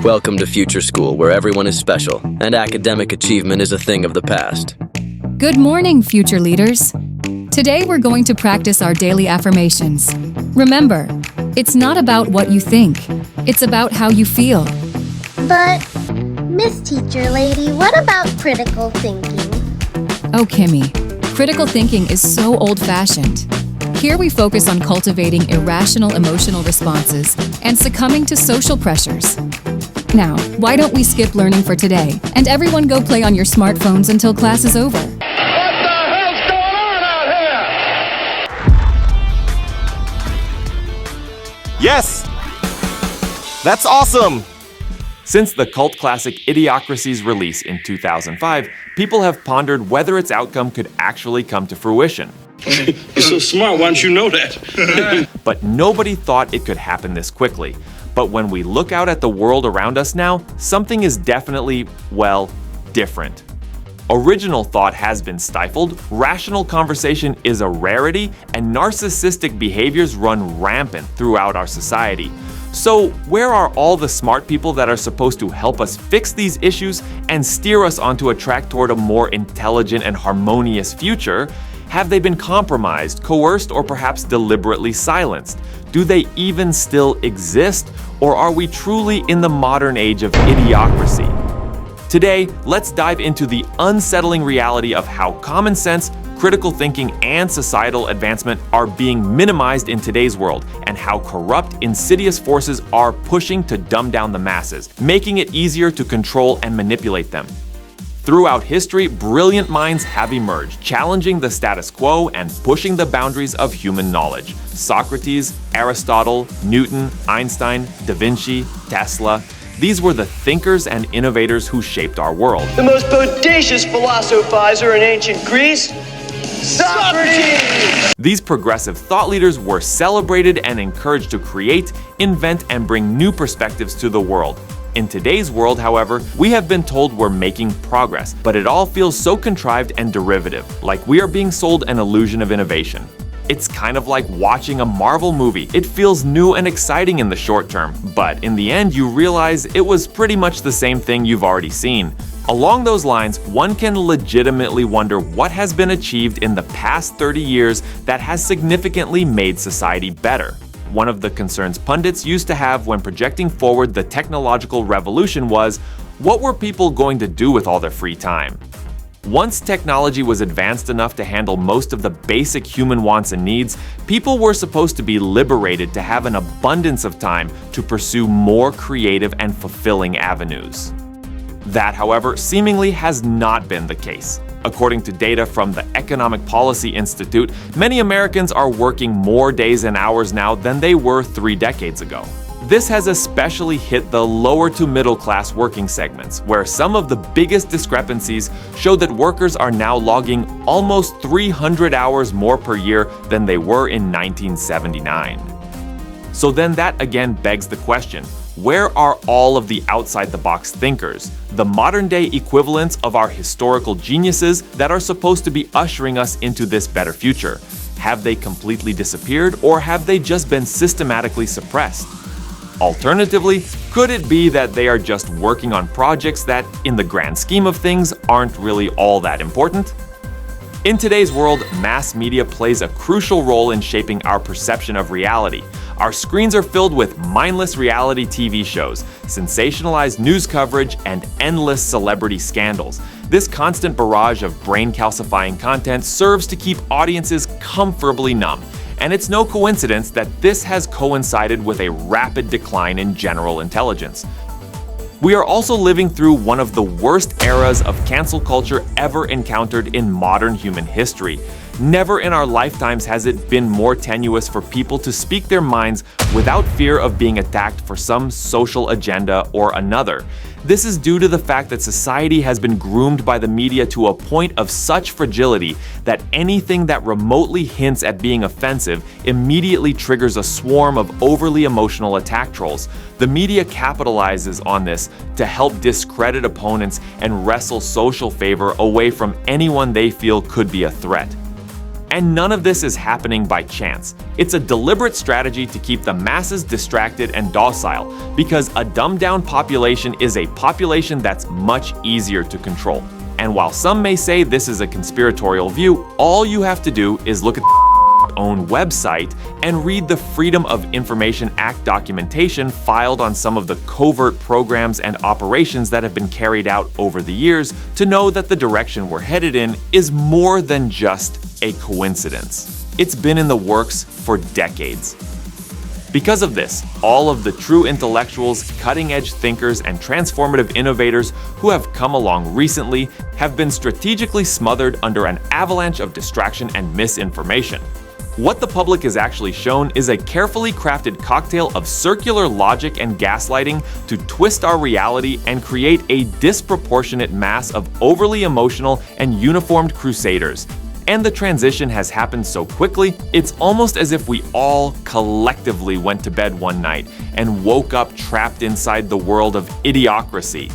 Welcome to Future School, where everyone is special, and academic achievement is a thing of the past. Good morning, future leaders. Today we're going to practice our daily affirmations. Remember, it's not about what you think, it's about how you feel. But, Miss Teacher Lady, what about critical thinking? Oh, Kimmy, critical thinking is so old-fashioned. Here we focus on cultivating irrational emotional responses and succumbing to social pressures. Now, why don't we skip learning for today, and everyone go play on your smartphones until class is over? What the hell's going on out here? Yes! That's awesome! Since the cult classic Idiocracy's release in 2005, people have pondered whether its outcome could actually come to fruition. You're so smart, why don't you know that? But nobody thought it could happen this quickly. But when we look out at the world around us now, something is definitely, well, different. Original thought has been stifled, rational conversation is a rarity, and narcissistic behaviors run rampant throughout our society. So, where are all the smart people that are supposed to help us fix these issues and steer us onto a track toward a more intelligent and harmonious future? Have they been compromised, coerced, or perhaps deliberately silenced? Do they even still exist? Or are we truly in the modern age of idiocracy? Today, let's dive into the unsettling reality of how common sense, critical thinking, and societal advancement are being minimized in today's world, and how corrupt, insidious forces are pushing to dumb down the masses, making it easier to control and manipulate them. Throughout history, brilliant minds have emerged, challenging the status quo and pushing the boundaries of human knowledge. Socrates, Aristotle, Newton, Einstein, Da Vinci, Tesla. These were the thinkers and innovators who shaped our world. The most bodacious philosophizer in ancient Greece, Socrates! These progressive thought leaders were celebrated and encouraged to create, invent, and bring new perspectives to the world. In today's world, however, we have been told we're making progress, but it all feels so contrived and derivative, like we are being sold an illusion of innovation. It's kind of like watching a Marvel movie. It feels new and exciting in the short term, but in the end you realize it was pretty much the same thing you've already seen. Along those lines, one can legitimately wonder what has been achieved in the past 30 years that has significantly made society better. One of the concerns pundits used to have when projecting forward the technological revolution was, what were people going to do with all their free time? Once technology was advanced enough to handle most of the basic human wants and needs, people were supposed to be liberated to have an abundance of time to pursue more creative and fulfilling avenues. That, however, seemingly has not been the case. According to data from the Economic Policy Institute, many Americans are working more days and hours now than they were 3 decades ago. This has especially hit the lower to middle class working segments, where some of the biggest discrepancies show that workers are now logging almost 300 hours more per year than they were in 1979. So then that again begs the question, where are all of the outside-the-box thinkers, the modern-day equivalents of our historical geniuses that are supposed to be ushering us into this better future? Have they completely disappeared, or have they just been systematically suppressed? Alternatively, could it be that they are just working on projects that, in the grand scheme of things, aren't really all that important? In today's world, mass media plays a crucial role in shaping our perception of reality. Our screens are filled with mindless reality TV shows, sensationalized news coverage, and endless celebrity scandals. This constant barrage of brain-calcifying content serves to keep audiences comfortably numb. And it's no coincidence that this has coincided with a rapid decline in general intelligence. We are also living through one of the worst eras of cancel culture ever encountered in modern human history. Never in our lifetimes has it been more tenuous for people to speak their minds without fear of being attacked for some social agenda or another. This is due to the fact that society has been groomed by the media to a point of such fragility that anything that remotely hints at being offensive immediately triggers a swarm of overly emotional attack trolls. The media capitalizes on this to help discredit opponents and wrestle social favor away from anyone they feel could be a threat. And none of this is happening by chance. It's a deliberate strategy to keep the masses distracted and docile, because a dumbed-down population is a population that's much easier to control. And while some may say this is a conspiratorial view, all you have to do is look at the own website and read the Freedom of Information Act documentation filed on some of the covert programs and operations that have been carried out over the years to know that the direction we're headed in is more than just a coincidence. It's been in the works for decades. Because of this, all of the true intellectuals, cutting-edge thinkers, and transformative innovators who have come along recently have been strategically smothered under an avalanche of distraction and misinformation. What the public is actually shown is a carefully crafted cocktail of circular logic and gaslighting to twist our reality and create a disproportionate mass of overly emotional and uniformed crusaders. And the transition has happened so quickly, it's almost as if we all collectively went to bed one night and woke up trapped inside the world of Idiocracy.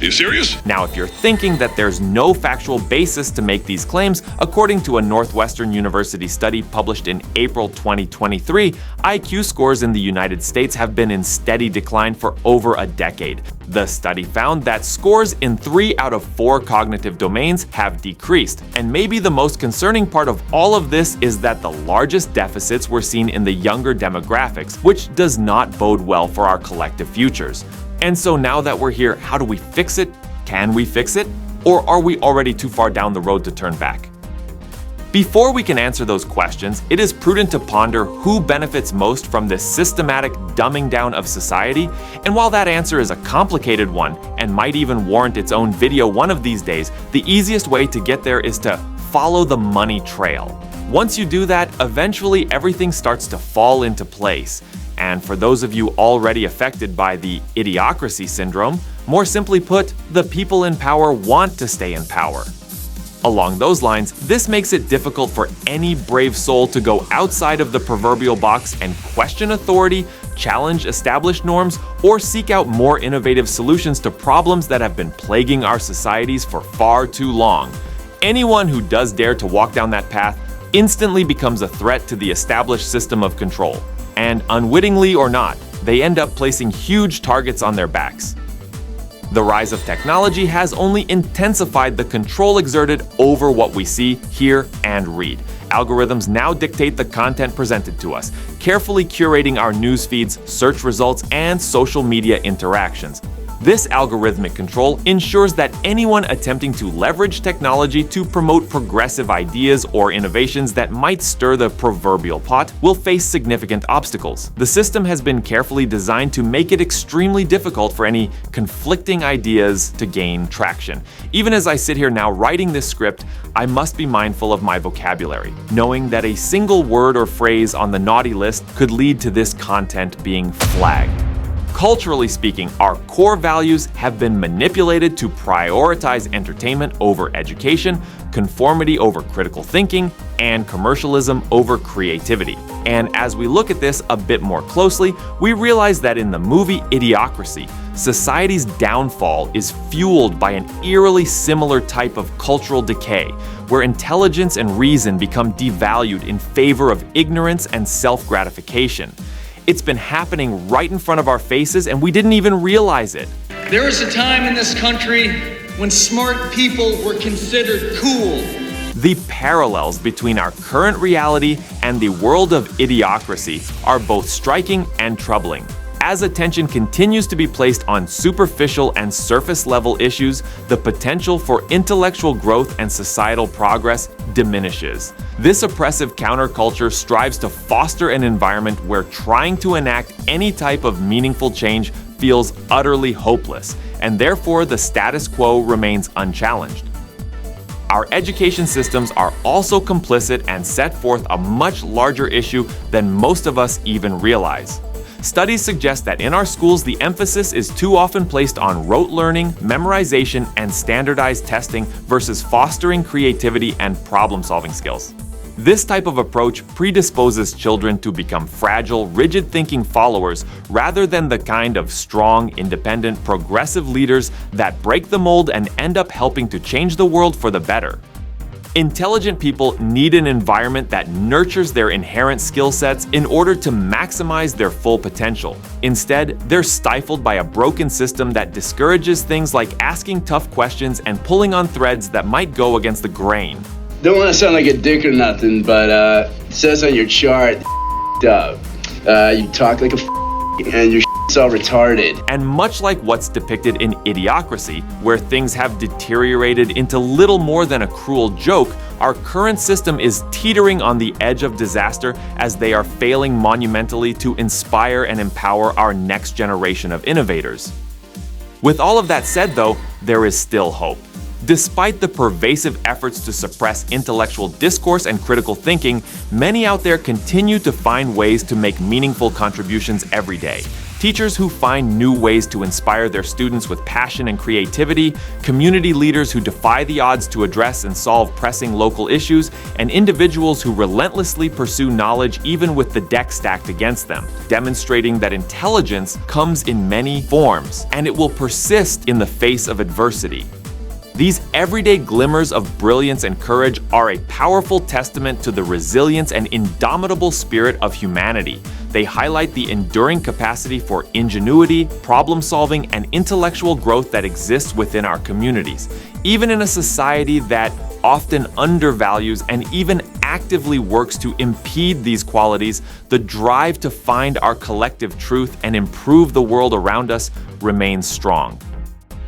You serious? Now, if you're thinking that there's no factual basis to make these claims, according to a Northwestern University study published in April 2023, IQ scores in the United States have been in steady decline for over a decade. The study found that scores in 3 out of 4 cognitive domains have decreased, and maybe the most concerning part of all of this is that the largest deficits were seen in the younger demographics, which does not bode well for our collective futures. And so now that we're here, how do we fix it? Can we fix it? Or are we already too far down the road to turn back? Before we can answer those questions, it is prudent to ponder who benefits most from this systematic dumbing down of society. And while that answer is a complicated one and might even warrant its own video one of these days, the easiest way to get there is to follow the money trail. Once you do that, eventually everything starts to fall into place. And for those of you already affected by the Idiocracy syndrome, more simply put, the people in power want to stay in power. Along those lines, this makes it difficult for any brave soul to go outside of the proverbial box and question authority, challenge established norms, or seek out more innovative solutions to problems that have been plaguing our societies for far too long. Anyone who does dare to walk down that path instantly becomes a threat to the established system of control. And unwittingly or not, they end up placing huge targets on their backs. The rise of technology has only intensified the control exerted over what we see, hear, and read. Algorithms now dictate the content presented to us, carefully curating our news feeds, search results, and social media interactions. This algorithmic control ensures that anyone attempting to leverage technology to promote progressive ideas or innovations that might stir the proverbial pot will face significant obstacles. The system has been carefully designed to make it extremely difficult for any conflicting ideas to gain traction. Even as I sit here now writing this script, I must be mindful of my vocabulary, knowing that a single word or phrase on the naughty list could lead to this content being flagged. Culturally speaking, our core values have been manipulated to prioritize entertainment over education, conformity over critical thinking, and commercialism over creativity. And as we look at this a bit more closely, we realize that in the movie Idiocracy, society's downfall is fueled by an eerily similar type of cultural decay, where intelligence and reason become devalued in favor of ignorance and self-gratification. It's been happening right in front of our faces, and we didn't even realize it. There was a time in this country when smart people were considered cool. The parallels between our current reality and the world of Idiocracy are both striking and troubling. As attention continues to be placed on superficial and surface-level issues, the potential for intellectual growth and societal progress diminishes. This oppressive counterculture strives to foster an environment where trying to enact any type of meaningful change feels utterly hopeless, and therefore the status quo remains unchallenged. Our education systems are also complicit and set forth a much larger issue than most of us even realize. Studies suggest that in our schools, the emphasis is too often placed on rote learning, memorization, and standardized testing versus fostering creativity and problem-solving skills. This type of approach predisposes children to become fragile, rigid-thinking followers rather than the kind of strong, independent, progressive leaders that break the mold and end up helping to change the world for the better. Intelligent people need an environment that nurtures their inherent skill sets in order to maximize their full potential. Instead, they're stifled by a broken system that discourages things like asking tough questions and pulling on threads that might go against the grain. Don't want to sound like a dick or nothing, but it says on your chart, up. You talk like a and your shit's all retarded. And much like what's depicted in Idiocracy, where things have deteriorated into little more than a cruel joke, our current system is teetering on the edge of disaster as they are failing monumentally to inspire and empower our next generation of innovators. With all of that said, though, there is still hope. Despite the pervasive efforts to suppress intellectual discourse and critical thinking, many out there continue to find ways to make meaningful contributions every day. Teachers who find new ways to inspire their students with passion and creativity, community leaders who defy the odds to address and solve pressing local issues, and individuals who relentlessly pursue knowledge even with the deck stacked against them, demonstrating that intelligence comes in many forms, and it will persist in the face of adversity. These everyday glimmers of brilliance and courage are a powerful testament to the resilience and indomitable spirit of humanity. They highlight the enduring capacity for ingenuity, problem-solving, and intellectual growth that exists within our communities. Even in a society that often undervalues and even actively works to impede these qualities, the drive to find our collective truth and improve the world around us remains strong.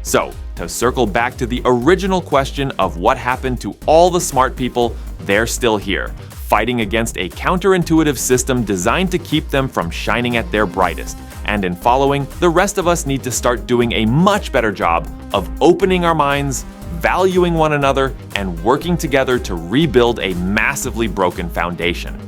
So, to circle back to the original question of what happened to all the smart people, they're still here, fighting against a counterintuitive system designed to keep them from shining at their brightest. And in following, the rest of us need to start doing a much better job of opening our minds, valuing one another, and working together to rebuild a massively broken foundation.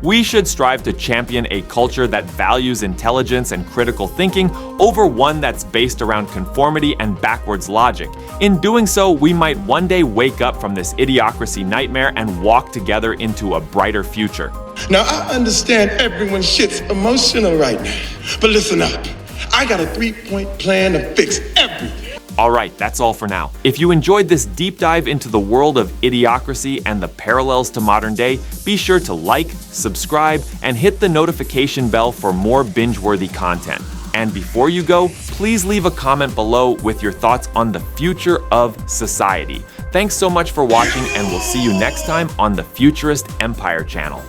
We should strive to champion a culture that values intelligence and critical thinking over one that's based around conformity and backwards logic. In doing so, we might one day wake up from this idiocracy nightmare and walk together into a brighter future. Now, I understand everyone's shit's emotional right now, but listen up. I got a 3-point plan to fix everything. Alright, that's all for now. If you enjoyed this deep dive into the world of Idiocracy and the parallels to modern day, be sure to like, subscribe, and hit the notification bell for more binge-worthy content. And before you go, please leave a comment below with your thoughts on the future of society. Thanks so much for watching, and we'll see you next time on the Futurist Empire channel.